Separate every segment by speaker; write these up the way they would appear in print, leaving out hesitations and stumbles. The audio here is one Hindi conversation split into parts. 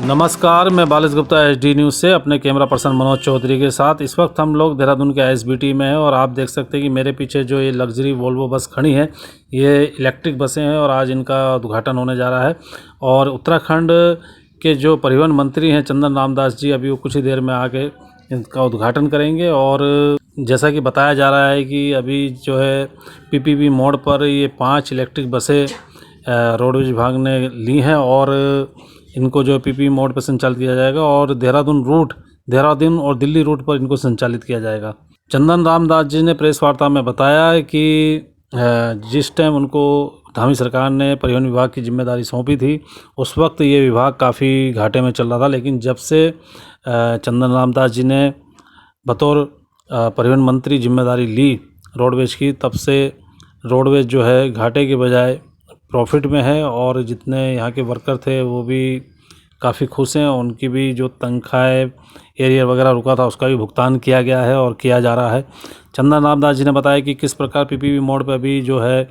Speaker 1: नमस्कार, मैं बालिश गुप्ता HD न्यूज़ से अपने कैमरा पर्सन मनोज चौधरी के साथ। इस वक्त हम लोग देहरादून के ISBT में हैं और आप देख सकते हैं कि मेरे पीछे जो ये लग्जरी वोल्वो बस खड़ी है, ये इलेक्ट्रिक बसें हैं और आज इनका उद्घाटन होने जा रहा है। और उत्तराखंड के जो परिवहन मंत्री हैं चंदन रामदास जी, अभी वो कुछ ही देर में आके इनका उद्घाटन करेंगे। और जैसा कि बताया जा रहा है कि अभी जो है PPP मोड पर ये 5 इलेक्ट्रिक बसें रोडवेज विभाग ने ली हैं और इनको जो PPP मोड पर संचालित किया जाएगा और देहरादून और दिल्ली रूट पर इनको संचालित किया जाएगा। चंदन रामदास जी ने प्रेस वार्ता में बताया है कि जिस टाइम उनको धामी सरकार ने परिवहन विभाग की जिम्मेदारी सौंपी थी, उस वक्त ये विभाग काफ़ी घाटे में चल रहा था। लेकिन जब से चंदन रामदास जी ने बतौर परिवहन मंत्री जिम्मेदारी ली रोडवेज की, तब से रोडवेज जो है घाटे के बजाय प्रॉफिट में है और जितने यहाँ के वर्कर थे वो भी काफ़ी खुश हैं। उनकी भी जो तनख्वाह एरियर वगैरह रुका था उसका भी भुगतान किया गया है और किया जा रहा है। चंदन रामदास जी ने बताया कि किस प्रकार PPP मोड पर भी जो है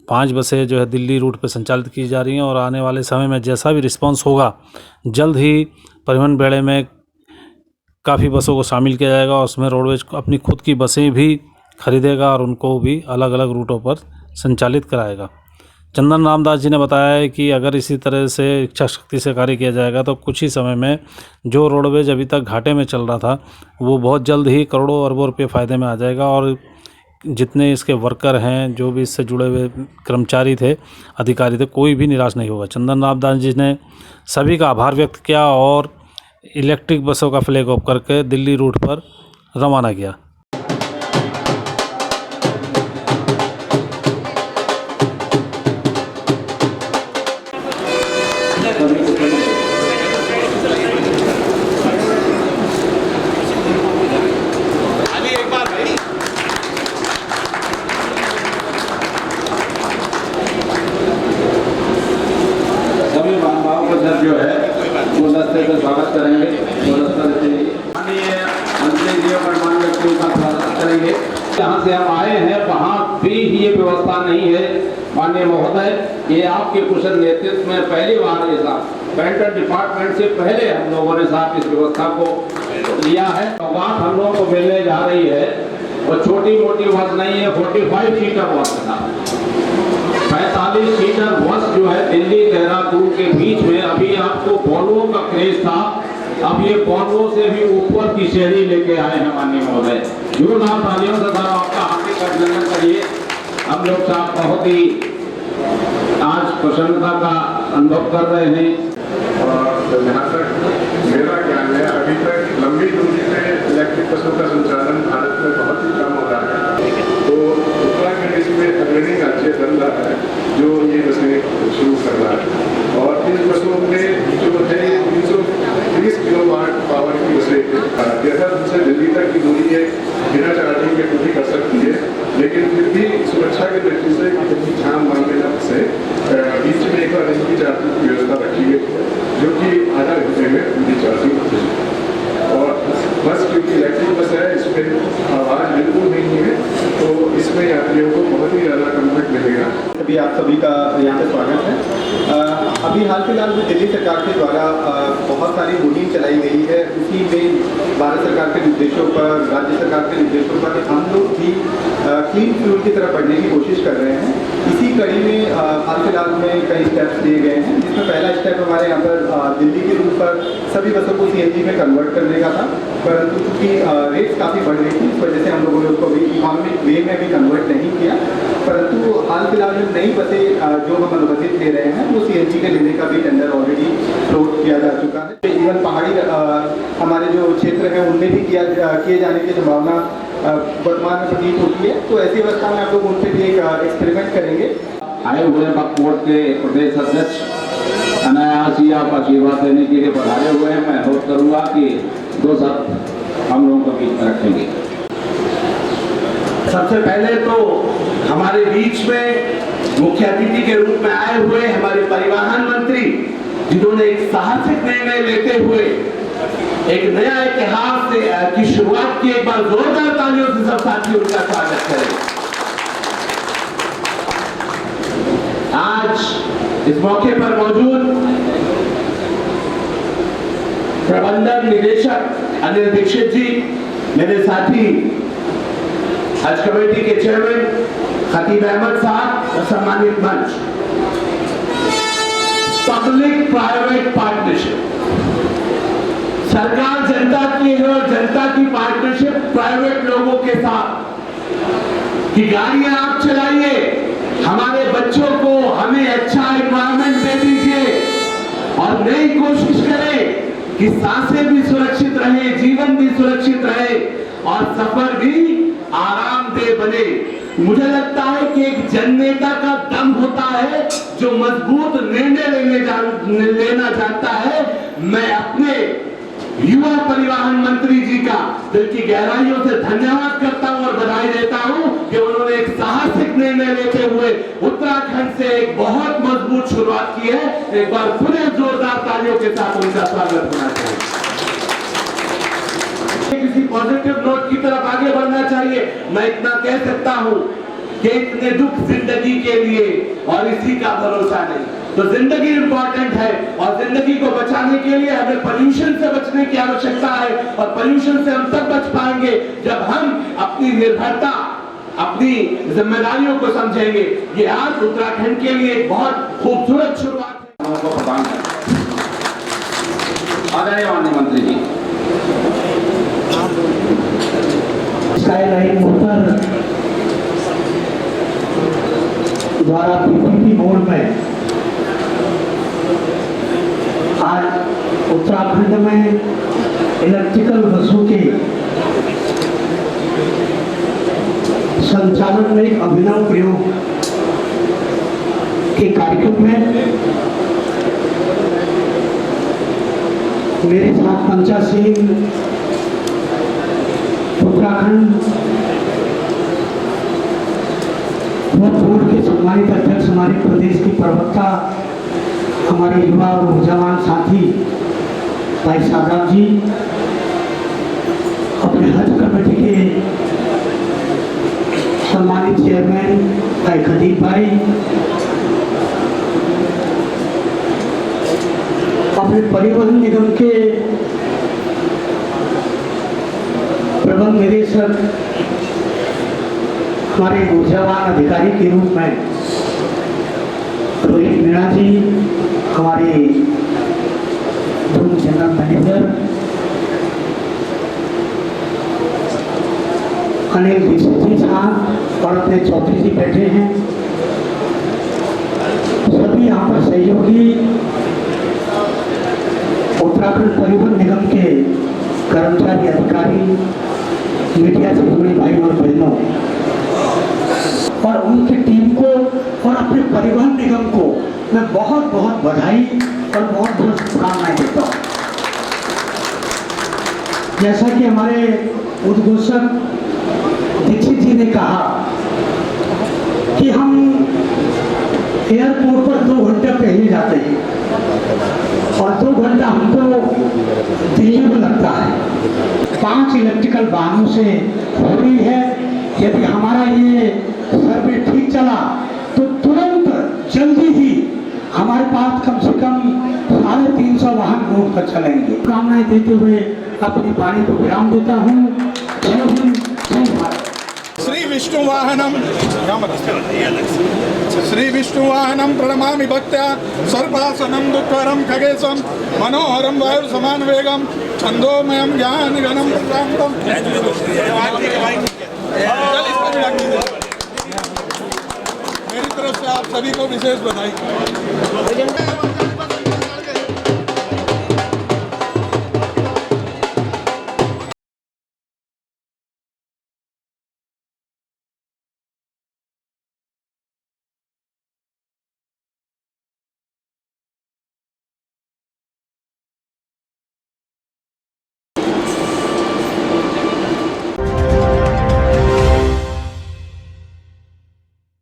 Speaker 1: 5 बसें जो है दिल्ली रूट पर संचालित की जा रही हैं और आने वाले समय में जैसा भी रिस्पांस होगा, जल्द ही परिवहन बेड़े में काफ़ी बसों को शामिल किया जाएगा और उसमें रोडवेज अपनी खुद की बसें भी खरीदेगा और उनको भी अलग अलग रूटों पर संचालित कराएगा। चंदन रामदास जी ने बताया है कि अगर इसी तरह से इच्छा शक्ति से कार्य किया जाएगा तो कुछ ही समय में जो रोडवेज अभी तक घाटे में चल रहा था वो बहुत जल्द ही करोड़ों अरबों रुपये फ़ायदे में आ जाएगा और जितने इसके वर्कर हैं, जो भी इससे जुड़े हुए कर्मचारी थे, अधिकारी थे, कोई भी निराश नहीं होगा। चंदन रामदास जी ने सभी का आभार व्यक्त किया और इलेक्ट्रिक बसों का फ्लैग ऑफ करके दिल्ली रूट पर रवाना किया।
Speaker 2: सभी महानुभावों को सर जो है वो रास्ते का स्वागत करेंगे। वो रास्ता माननीय मंत्री जी और माननीय व्यक्तियों का स्वागत करेंगे। जहाँ से हम आए हैं वहाँ भी ये व्यवस्था नहीं है। माननीय महोदय, ये आपके कुशल नेतृत्व में पहली बार ये साहब पेंटर डिपार्टमेंट से पहले हम लोगों ने साहब इस व्यवस्था को लिया है। तो बात हम लोगों को मिलने जा रही है और छोटी मोटी बस नहीं है, 45 सीटर बस था। 45 सीटर बस जो है दिल्ली देहरादून के बीच में। अभी आपको वोल्वो का क्रेज था, अब ये वोल्वो से भी ऊपर की श्रेणी लेके आए हैं माननीय महोदय। जोरदार तालियों से साहब आपका हार्दिक अभिनंदन करिए। हम लोग साहब बहुत ही आज प्रसन्नता का अनुभव कर रहे हैं।
Speaker 3: और जहाँ तक मेरा ज्ञान है, अभी तक लंबी दूरी से इलेक्ट्रिक बसों का संचालन भारत में बहुत ही कम हो रहा है। तो उत्तराखंड इसमें अग्रणी राज्य बन रहा है जो ये बसें शुरू कर रहा है। और इन बसों में जो है 330 किलोवाट पावर की बसें देहरादून से दिल्ली तक की दूरी है, बिना चार्जिंग के पूरी कर सकती है। लेकिन फिर भी सुरक्षा के दृष्टि से कितनी ध्यान मांगे से बीच में एक बार इनकी चार्जिंग की व्यवस्था रखी गई जो कि आधा घंटे में पूरी चार्जिंग होती है। और बस क्योंकि इलेक्ट्रिक बस है, इसमें आवाज़ बिल्कुल नहीं है, तो इसमें यात्रियों को बहुत ही ज़्यादा कम्फर्ट मिलेगा।
Speaker 4: अभी आप सभी का यहाँ पे स्वागत है। अभी हाल फिलहाल में दिल्ली सरकार के द्वारा बहुत सारी मुहिम चलाई गई है। उसी में भारत सरकार के निर्देशों पर, राज्य सरकार के निर्देशों पर हम लोग भी क्लीन फ्यूल की तरफ बढ़ने की कोशिश कर रहे हैं। इसी कड़ी में हाल फिलहाल में कई स्टेप्स लिए गए हैं, जिसमें पहला स्टेप हमारे यहाँ पर दिल्ली के रूट पर सभी बसों को CNG में कन्वर्ट करने का था, परंतु क्योंकि रेट्स काफ़ी बढ़ रही थी, इस वजह से हम लोगों ने उसको भी इकोनॉमिक वे में भी कन्वर्ट नहीं किया। परंतु हाल फिलहाल में नई बसें जो हम अनुबंधित ले रहे हैं वो CNG के लेने का भी टेंडर ऑलरेडी फ्लोट किया जा चुका है। इवन पहाड़ी हमारे जो क्षेत्र हैं उनमें भी किए जाने की संभावना वर्तमान में प्रतीत होती है। तो ऐसी अवस्था में आप लोग उनसे भी एक एक्सपेरिमेंट करेंगे।
Speaker 2: आए हुए वक्त बोर्ड के प्रदेश अध्यक्ष अनायास ही आप आशीर्वाद देने के लिए पधारे हुए हैं। मैं अनुरोध करूंगा कि 2 शब्द हम लोगों के बीच में रखेंगे।
Speaker 5: सबसे पहले तो हमारे बीच में मुख्य अतिथि के रूप में आए हुए हमारे परिवहन मंत्री, जिन्होंने एक साहसिक निर्णय लेते हुए एक नया इतिहास की शुरुआत की। एक बार जोरदार तालियों से सब साथी उनका स्वागत करें। आज इस मौके पर मौजूद प्रबंधक निदेशक अनिल दीक्षित जी, मेरे साथी हज कमेटी के चेयरमैन खतीब अहमद साहब और सम्मानित मंच। पब्लिक प्राइवेट पार्टनरशिप, सरकार जनता की है और जनता की पार्टनरशिप प्राइवेट लोगों के साथ कि गाड़ियां आप चलाइए, हमारे बच्चों को हमें अच्छा एनवायरनमेंट दे दीजिए और नई कोशिश करें कि सांसें भी सुरक्षित रहे, जीवन भी सुरक्षित रहे और सफर भी आरामदेह बने। मुझे लगता है कि एक जननेता का दम होता है जो मजबूत निर्णय लेना जानता है। मैं अपने युवा परिवहन मंत्री जी का दिल की गहराइयों से धन्यवाद करता हूं और बधाई देता हूं कि उन्होंने एक साहसिक निर्णय लेते हुए उत्तराखंड से एक बहुत मजबूत शुरुआत की है। एक बार पूरे जोरदार तालियों के साथ उनका स्वागत होना चाहिए। किसी पॉजिटिव नोट की तरफ आगे बढ़ना चाहिए। मैं इतना कह सकता हूं कि इतने दुख जिंदगी के लिए और इसी का भरोसा नहीं, तो जिंदगी इंपॉर्टेंट है और जिंदगी को बचाने के लिए हमें पोल्यूशन से बचने की आवश्यकता है और पोल्यूशन से हम तब बच पाएंगे जब हम अपनी निर्भरता, अपनी जिम्मेदारियों को समझेंगे। ये आज उत्तराखंड के लिए एक बहुत खूबसूरत शुरुआत है।
Speaker 2: आदरणीय माननीय मंत्री जी,
Speaker 6: स्काईलाइन मोटर द्वारा पीपीपी मोड में आज उत्तराखंड में इलेक्ट्रिकल बसों के संचालन में एक अभिनव प्रयोग के कार्यक्रम में मेरे साथ पंचा सिंह उत्तराखंड बोर्ड के सम्मानित अध्यक्ष, हमारे प्रदेश की प्रवक्ता, हमारे युवा और नौजवान साथी भाई साहब जी, अपने हज कमेटी के सम्मानित चेयरमैन भाई खतीब भाई, अपने परिवहन निगम के प्रबंध निदेशक, हमारे ऊर्जावान अधिकारी के रूप में रोहित मीणा जी, हमारे दोनों जनरल मैनेजर अनिल दीक्षित जी साहब और अपने चौधरी जी बैठे हैं, सभी यहाँ पर सहयोगी उत्तराखंड परिवहन निगम के कर्मचारी, अधिकारी, मीडिया से जुड़े भाई और बहनों और उनकी टीम को और अपने परिवहन निगम को मैं बहुत बहुत बधाई और बहुत बहुत शुभकामनाएं देता हूँ। जैसा कि हमारे उद्घोषक दीक्षित जी ने कहा कि हम एयरपोर्ट पर 2 घंटे पहले जाते हैं और 2 घंटा हमको दिल्ली में लगता है। 5 इलेक्ट्रिकल वाहनों से हो रही है। यदि हमारा ये सर्वे ठीक चला तो तुरंत जल्दी ही हमारे पास कम से कम 350 वाहन रोड पर चलेंगे। कामनाएं देते हुए अपनी वाणी को विराम देता हूँ। जय हिंद, जय भारत।
Speaker 7: श्री विष्णुवाहनम प्रणमामि भक्त्या सर्वासनं दुःखहरं खगेशं मनोहरं वायुसमान वेगं छंदोमयं ज्ञानघनं शांतं। मेरी तरफ से आप सभी को विशेष बधाई।